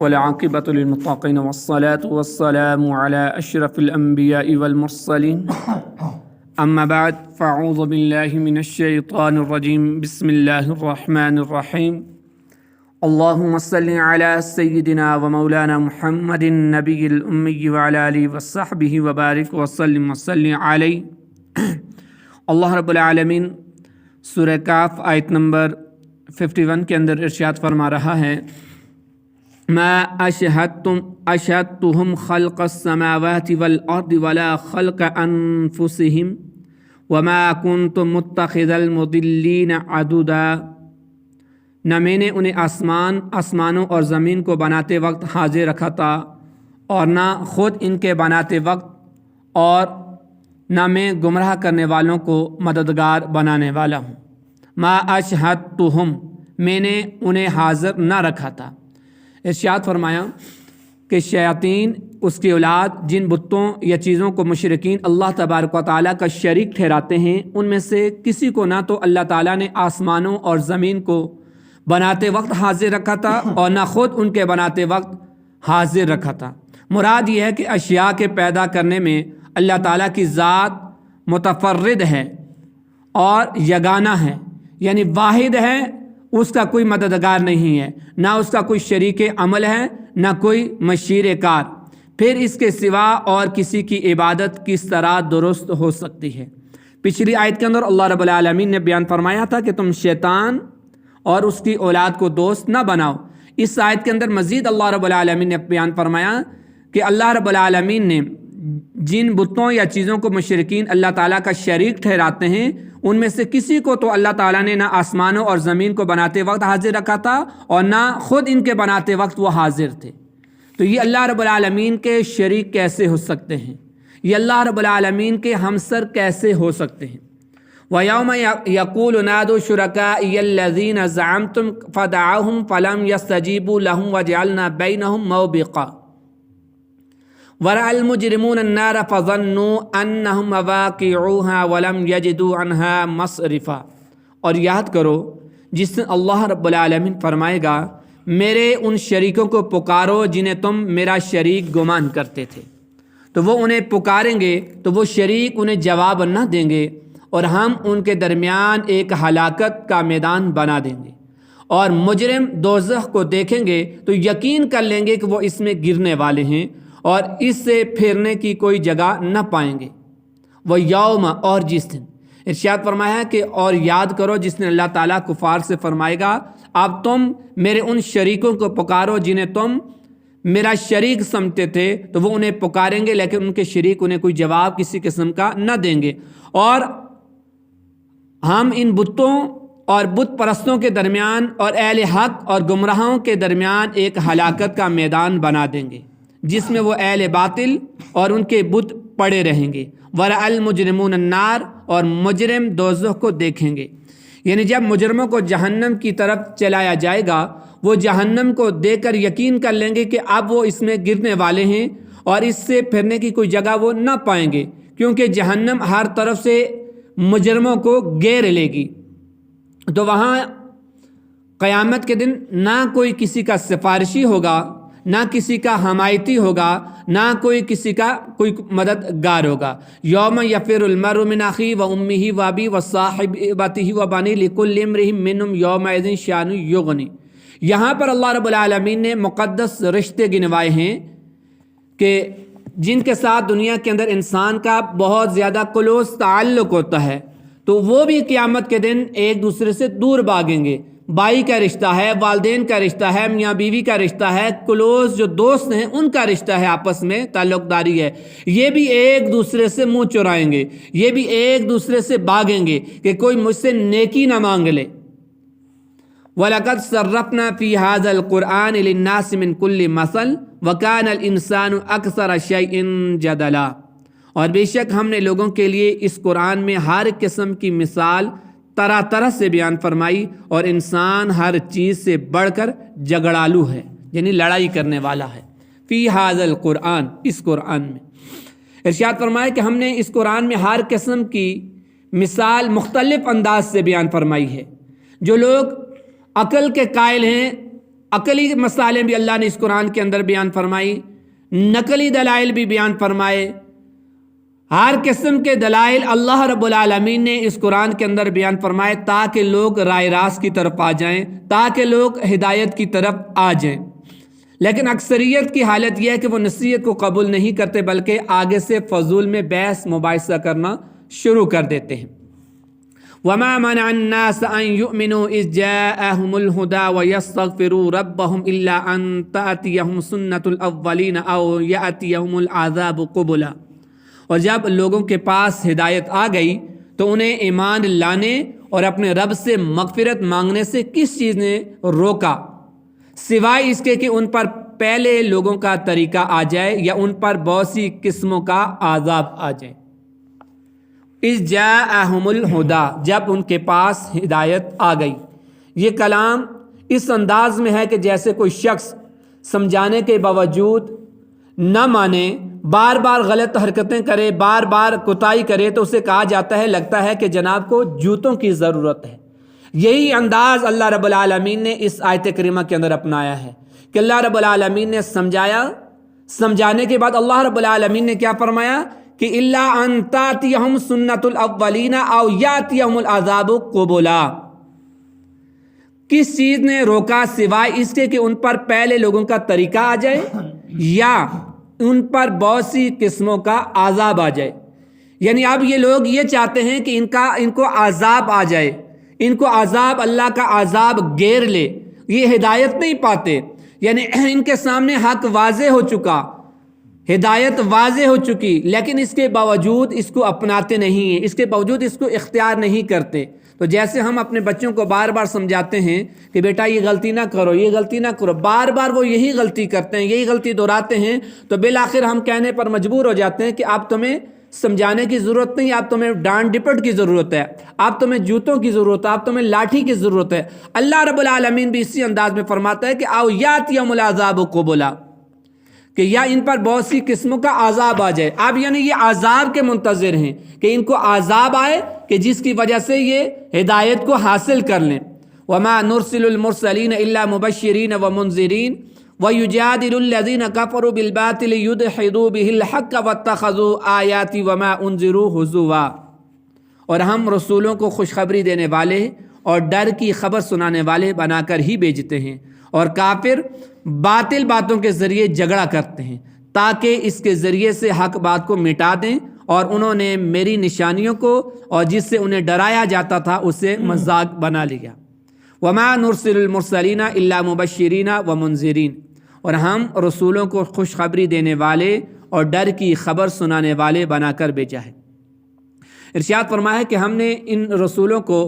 والعاقبة للمتقين والصلاة والسلام على أشرف الأنبياء والمرسلين أما بعد فأعوذ بالله من الشيطان الرجيم بسم الله الرحمن الرحيم اللهم صل على سيدنا ومولانا محمد النبي الأمي وعلى آله وصحبه وبارك وسلم عليه اللہ رب العالمین سورہ کاف آیت نمبر 51 کے اندر ارشاد فرما رہا ہے ما اشهدتهم خلق السماوات والارض ولا خلق انفسهم وما كنت متخذ المضلين عضدا نہ میں نے انہیں آسمانوں اور زمین کو بناتے وقت حاضر رکھا تھا اور نہ خود ان کے بناتے وقت، اور نہ میں گمراہ کرنے والوں کو مددگار بنانے والا ہوں۔ ما اشہدتہم، میں نے انہیں حاضر نہ رکھا تھا۔ ارشاد فرمایا کہ شیاطین، اس کی اولاد، جن بتوں یا چیزوں کو مشرکین اللہ تبارک و تعالیٰ کا شریک ٹھہراتے ہیں، ان میں سے کسی کو نہ تو اللہ تعالیٰ نے آسمانوں اور زمین کو بناتے وقت حاضر رکھا تھا اور نہ خود ان کے بناتے وقت حاضر رکھا تھا۔ مراد یہ ہے کہ اشیاء کے پیدا کرنے میں اللہ تعالیٰ کی ذات متفرد ہے اور یگانہ ہے، یعنی واحد ہے، اس کا کوئی مددگار نہیں ہے، نہ اس کا کوئی شریک عمل ہے، نہ کوئی مشیر کار۔ پھر اس کے سوا اور کسی کی عبادت کس طرح درست ہو سکتی ہے؟ پچھلی آیت کے اندر اللہ رب العالمین نے بیان فرمایا تھا کہ تم شیطان اور اس کی اولاد کو دوست نہ بناؤ۔ اس آیت کے اندر مزید اللہ رب العالمین نے بیان فرمایا کہ اللہ رب العالمین نے جن بتوں یا چیزوں کو مشرکین اللہ تعالیٰ کا شریک ٹھہراتے ہیں، ان میں سے کسی کو تو اللہ تعالیٰ نے نہ آسمانوں اور زمین کو بناتے وقت حاضر رکھا تھا اور نہ خود ان کے بناتے وقت وہ حاضر تھے۔ تو یہ اللہ رب العالمین کے شریک کیسے ہو سکتے ہیں؟ یہ اللہ رب العالمین کے ہمسر کیسے ہو سکتے ہیں؟ وَيَوْمَ يَقُولُ نَادُوا شُرَكَائِيَ الَّذِينَ زَعَمْتُمْ فَدَعَوْهُمْ فَلَمْ يَسْتَجِيبُوا لَهُمْ وَجَعَلْنَا بَيْنَهُمْ مَوْبِقًا وَرَأَى الْمُجْرِمُونَ النَّارَ فَظَنُّوا أَنَّهُمْ مَوَاقِعُوهَا وَلَمْ يَجِدُوا عَنْهَا مَصْرِفًا۔ اور یاد کرو جس دن اللہ رب العالمین فرمائے گا میرے ان شریکوں کو پکارو جنہیں تم میرا شریک گمان کرتے تھے، تو وہ انہیں پکاریں گے تو وہ شریک انہیں جواب نہ دیں گے، اور ہم ان کے درمیان ایک ہلاکت کا میدان بنا دیں گے، اور مجرم دوزخ کو دیکھیں گے تو یقین کر لیں گے کہ وہ اس میں گرنے والے ہیں اور اس سے پھرنے کی کوئی جگہ نہ پائیں گے۔ وہ یوم، اور جس دن، ارشاد فرمایا کہ اور یاد کرو جس دن اللہ تعالیٰ کفار سے فرمائے گا اب تم میرے ان شریکوں کو پکارو جنہیں تم میرا شریک سمجھتے تھے، تو وہ انہیں پکاریں گے لیکن ان کے شریک انہیں کوئی جواب کسی قسم کا نہ دیں گے، اور ہم ان بتوں اور بت پرستوں کے درمیان اور اہل حق اور گمراہوں کے درمیان ایک ہلاکت کا میدان بنا دیں گے جس میں وہ اہل باطل اور ان کے بت پڑے رہیں گے۔ وَرَأَى الْمُجْرِمُونَ النَّارَ، اور مجرم دوزخ کو دیکھیں گے، یعنی جب مجرموں کو جہنم کی طرف چلایا جائے گا وہ جہنم کو دیکھ کر یقین کر لیں گے کہ اب وہ اس میں گرنے والے ہیں اور اس سے پھرنے کی کوئی جگہ وہ نہ پائیں گے، کیونکہ جہنم ہر طرف سے مجرموں کو گھیر لے گی۔ تو وہاں قیامت کے دن نہ کوئی کسی کا سفارشی ہوگا، نہ کسی کا حمایتی ہوگا، نہ کوئی کسی کا کوئی مددگار ہوگا۔ یوم یفر المرء من اخیہ و امہ و ابیہ و صاحبتہ و بنیہ لکل امرئ منہم یومئذ شأن یغنی۔ یہاں پر اللہ رب العالمین نے مقدس رشتے گنوائے ہیں کہ جن کے ساتھ دنیا کے اندر انسان کا بہت زیادہ کلوز تعلق ہوتا ہے، تو وہ بھی قیامت کے دن ایک دوسرے سے دور بھاگیں گے۔ بھائی کا رشتہ ہے، والدین کا رشتہ ہے، میاں بیوی کا رشتہ ہے، کلوز جو دوست ہیں ان کا رشتہ ہے، آپس میں تعلق داری ہے، یہ بھی ایک دوسرے سے منہ چرائیں گے، یہ بھی ایک دوسرے سے بھاگیں گے کہ کوئی مجھ سے نیکی نہ مانگ لے۔ وَلَقَدْ صَرَّفْنَا فِي هَذَا الْقُرْآنِ لِلنَّاسِ مِنْ كُلِّ مَثَلٍ وَكَانَ الْإِنسَانُ أَكْثَرَ شَيْءٍ جَدَلًا۔ اور بے شک ہم نے لوگوں کے لیے اس قرآن میں ہر قسم کی مثال طرح طرح سے بیان فرمائی، اور انسان ہر چیز سے بڑھ کر جھگڑالو ہے، یعنی لڑائی کرنے والا ہے۔ فی ھذا القرآن، اس قرآن میں ارشاد فرمایا کہ ہم نے اس قرآن میں ہر قسم کی مثال مختلف انداز سے بیان فرمائی ہے۔ جو لوگ عقل کے قائل ہیں عقلی مسائل بھی اللہ نے اس قرآن کے اندر بیان فرمائی، نقلی دلائل بھی بیان فرمائے، ہر قسم کے دلائل اللہ رب العالمین نے اس قرآن کے اندر بیان فرمائے تاکہ لوگ رائے راست کی طرف آ جائیں، تاکہ لوگ ہدایت کی طرف آ جائیں۔ لیکن اکثریت کی حالت یہ ہے کہ وہ نصیحت کو قبول نہیں کرتے، بلکہ آگے سے فضول میں بحث مباحثہ کرنا شروع کر دیتے ہیں۔ وَمَا مَنَعَ النَّاسَ أَن يُؤْمِنُوا إِذْ جَاءَهُمُ الْهُدَى وَيَسْتَغْفِرُوا رَبَّهُمْ إِلَّا أَن تَأْتِيَهُمْ سُنَّةُ الْأَوَّلِينَ أَوْ يَأْتِيَهُمُ الْعَذَابُ قُبُلًا۔ اور جب لوگوں کے پاس ہدایت آ گئی تو انہیں ایمان لانے اور اپنے رب سے مغفرت مانگنے سے کس چیز نے روکا، سوائے اس کے کہ ان پر پہلے لوگوں کا طریقہ آ جائے یا ان پر بہت سی قسموں کا عذاب آ جائے۔ اذ جاءہم الہدی، جب ان کے پاس ہدایت آ گئی۔ یہ کلام اس انداز میں ہے کہ جیسے کوئی شخص سمجھانے کے باوجود نہ مانے، بار بار غلط حرکتیں کرے، بار بار کوتاہی کرے، تو اسے کہا جاتا ہے لگتا ہے کہ جناب کو جوتوں کی ضرورت ہے۔ یہی انداز اللہ رب العالمین نے اس آیت کریمہ کے اندر اپنایا ہے کہ اللہ رب العالمین نے سمجھایا، سمجھانے کے بعد اللہ رب العالمین نے کیا فرمایا کہ الا ان تاتیہم سنت الاولین او یاتیہم العذاب قبلا۔ کس چیز نے روکا سوائے اس کے کہ ان پر پہلے لوگوں کا طریقہ آ جائے یا ان پر بہت سی قسموں کا عذاب آ جائے۔ یعنی اب یہ لوگ یہ چاہتے ہیں کہ ان کو عذاب آ جائے، ان کو عذاب، اللہ کا عذاب گھیر لے، یہ ہدایت نہیں پاتے۔ یعنی ان کے سامنے حق واضح ہو چکا، ہدایت واضح ہو چکی، لیکن اس کے باوجود اس کو اپناتے نہیں ہیں، اس کے باوجود اس کو اختیار نہیں کرتے۔ تو جیسے ہم اپنے بچوں کو بار بار سمجھاتے ہیں کہ بیٹا یہ غلطی نہ کرو، یہ غلطی نہ کرو، بار بار وہ یہی غلطی کرتے ہیں، یہی غلطی دہراتے ہیں، تو بالآخر ہم کہنے پر مجبور ہو جاتے ہیں کہ اب تمہیں سمجھانے کی ضرورت نہیں، اب تمہیں ڈانٹ ڈپٹ کی ضرورت ہے، اب تمہیں جوتوں کی ضرورت ہے، اب تمہیں لاٹھی کی ضرورت ہے۔ اللہ رب العالمین بھی اسی انداز میں فرماتا ہے کہ او یاتیہم العذاب قبلا، کہ یا ان پر بہت سی قسموں کا عذاب آ جائے۔ اب یعنی یہ عذاب کے منتظر ہیں کہ ان کو عذاب آئے کہ جس کی وجہ سے یہ ہدایت کو حاصل کر لیں۔ وما نرسل المرسلین الا مبشرین ومنذرین ویجادل الذین کفروا بالباطل یدحضوا به الحق واتخذوا آیاتی وما انذروا ہزوا۔ اور ہم رسولوں کو خوشخبری دینے والے اور ڈر کی خبر سنانے والے بنا کر ہی بھیجتے ہیں، اور کافر باطل باتوں کے ذریعے جھگڑا کرتے ہیں تاکہ اس کے ذریعے سے حق بات کو مٹا دیں، اور انہوں نے میری نشانیوں کو اور جس سے انہیں ڈرایا جاتا تھا اسے مذاق بنا لیا۔ وما نرسل المرسلین الا مبشرین ومنذرین، اور ہم رسولوں کو خوشخبری دینے والے اور ڈر کی خبر سنانے والے بنا کر بھیجا ہے۔ ارشاد فرمایا کہ ہم نے ان رسولوں کو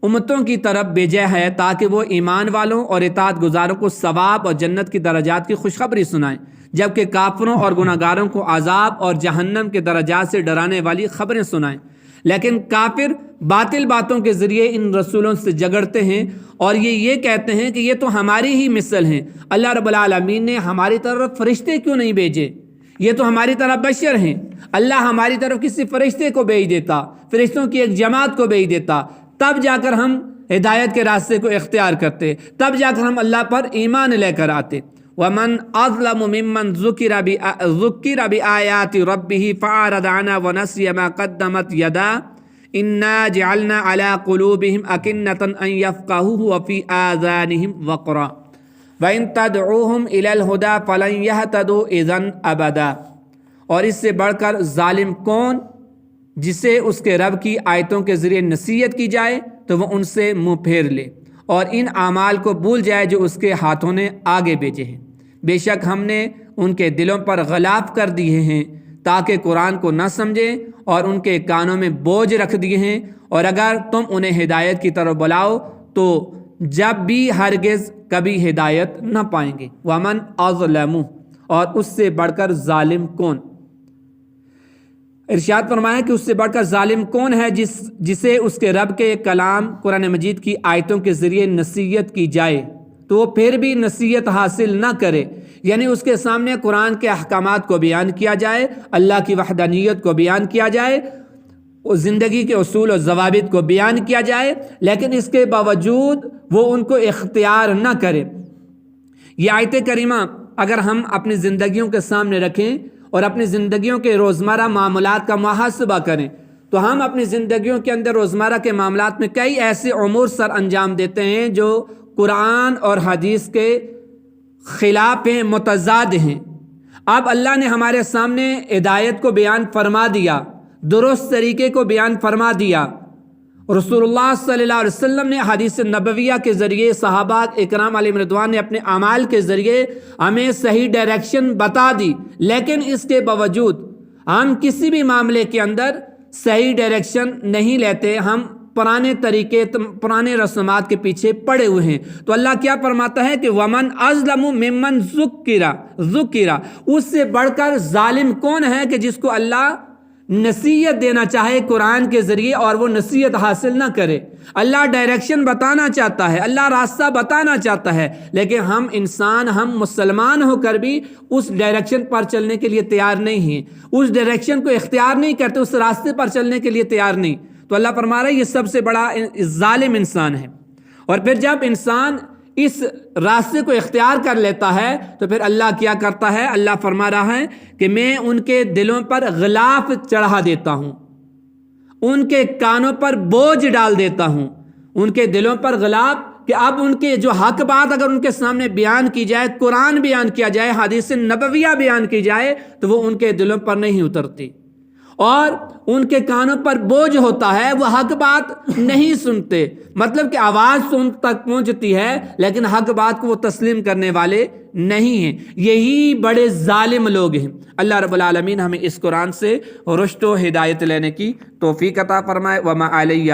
امتوں کی طرف بھیجا ہے تاکہ وہ ایمان والوں اور اطاعت گزاروں کو ثواب اور جنت کی درجات کی خوشخبری سنائیں، جبکہ کافروں اور گناہگاروں کو عذاب اور جہنم کے درجات سے ڈرانے والی خبریں سنائیں۔ لیکن کافر باطل باتوں کے ذریعے ان رسولوں سے جھگڑتے ہیں اور یہ کہتے ہیں کہ یہ تو ہماری ہی مثل ہیں، اللہ رب العالمین نے ہماری طرف فرشتے کیوں نہیں بھیجے، یہ تو ہماری طرح بشر ہیں، اللہ ہماری طرف کسی فرشتے کو بھیج دیتا، فرشتوں کی ایک جماعت کو بھیج دیتا، تب جا کر ہم ہدایت کے راستے کو اختیار کرتے، تب جا کر ہم اللہ پر ایمان لے کر آتے۔ وَمَنْ أَظْلَمُ مِمَّنْ ذُكِّرَ بِآيَاتِ رَبِّهِ فَأَعْرَضَ عَنْهَا وَنَسِيَ مَا قَدَّمَتْ يَدَاهُ إِنَّا جَعَلْنَا عَلَىٰ قُلُوبِهِمْ أَكِنَّةً أَن يَفْقَهُوهُ وَفِي آذَانِهِمْ وَقْرًا وَإِن تَدْعُوهُمْ إِلَى الْهُدَىٰ فَلَن يَهْتَدُوا إِذًا أَبَدًا۔ اور اس سے بڑھ کر ظالم کون، جسے اس کے رب کی آیتوں کے ذریعے نصیحت کی جائے تو وہ ان سے منہ پھیر لے اور ان اعمال کو بھول جائے جو اس کے ہاتھوں نے آگے بھیجے ہیں۔ بے شک ہم نے ان کے دلوں پر غلاف کر دیے ہیں تاکہ قرآن کو نہ سمجھیں، اور ان کے کانوں میں بوجھ رکھ دیے ہیں، اور اگر تم انہیں ہدایت کی طرف بلاؤ تو جب بھی ہرگز کبھی ہدایت نہ پائیں گے۔ وَمَنْ أَظْلَمُ، اور اس سے بڑھ کر ظالم کون؟ ارشاد فرمایا کہ اس سے بڑھ کر ظالم کون ہے جسے اس کے رب کے کلام قرآن مجید کی آیتوں کے ذریعے نصیحت کی جائے تو وہ پھر بھی نصیحت حاصل نہ کرے، یعنی اس کے سامنے قرآن کے احکامات کو بیان کیا جائے، اللہ کی وحدانیت کو بیان کیا جائے، زندگی کے اصول و ضوابط کو بیان کیا جائے، لیکن اس کے باوجود وہ ان کو اختیار نہ کرے، یہ آیت کریمہ اگر ہم اپنی زندگیوں کے سامنے رکھیں اور اپنی زندگیوں کے روزمرہ معاملات کا محاسبہ کریں تو ہم اپنی زندگیوں کے اندر روزمرہ کے معاملات میں کئی ایسے امور سر انجام دیتے ہیں جو قرآن اور حدیث کے خلاف ہیں، متضاد ہیں۔ اب اللہ نے ہمارے سامنے ہدایت کو بیان فرما دیا، درست طریقے کو بیان فرما دیا۔ رسول اللہ صلی اللہ علیہ وسلم نے حدیث نبویہ کے ذریعے، صحابہ اکرام علیہم رضوان نے اپنے اعمال کے ذریعے ہمیں صحیح ڈائریکشن بتا دی، لیکن اس کے باوجود ہم کسی بھی معاملے کے اندر صحیح ڈائریکشن نہیں لیتے، ہم پرانے طریقے، پرانے رسومات کے پیچھے پڑے ہوئے ہیں۔ تو اللہ کیا فرماتا ہے کہ وَمَنْ أَظْلَمُ مِمَّنْ ذُكِّرَ، اس سے بڑھ کر ظالم کون ہے کہ جس کو اللہ نصیحت دینا چاہے قرآن کے ذریعے اور وہ نصیحت حاصل نہ کرے۔ اللہ ڈائریکشن بتانا چاہتا ہے، اللہ راستہ بتانا چاہتا ہے، لیکن ہم انسان، ہم مسلمان ہو کر بھی اس ڈائریکشن پر چلنے کے لیے تیار نہیں ہیں، اس ڈائریکشن کو اختیار نہیں کرتے، اس راستے پر چلنے کے لیے تیار نہیں۔ تو اللہ فرما رہا ہے یہ سب سے بڑا ظالم انسان ہے۔ اور پھر جب انسان اس راستے کو اختیار کر لیتا ہے تو پھر اللہ کیا کرتا ہے؟ اللہ فرما رہا ہے کہ میں ان کے دلوں پر غلاف چڑھا دیتا ہوں، ان کے کانوں پر بوجھ ڈال دیتا ہوں، ان کے دلوں پر غلاف، کہ اب ان کے جو حق بات اگر ان کے سامنے بیان کی جائے، قرآن بیان کیا جائے، حدیث نبویہ بیان کی جائے تو وہ ان کے دلوں پر نہیں اترتی، اور ان کے کانوں پر بوجھ ہوتا ہے، وہ حق بات نہیں سنتے۔ مطلب کہ آواز تو ان تک پہنچتی ہے لیکن حق بات کو وہ تسلیم کرنے والے نہیں ہیں۔ یہی بڑے ظالم لوگ ہیں۔ اللہ رب العالمین ہمیں اس قرآن سے رشد و ہدایت لینے کی توفیق عطا فرمائے۔ وما علیہ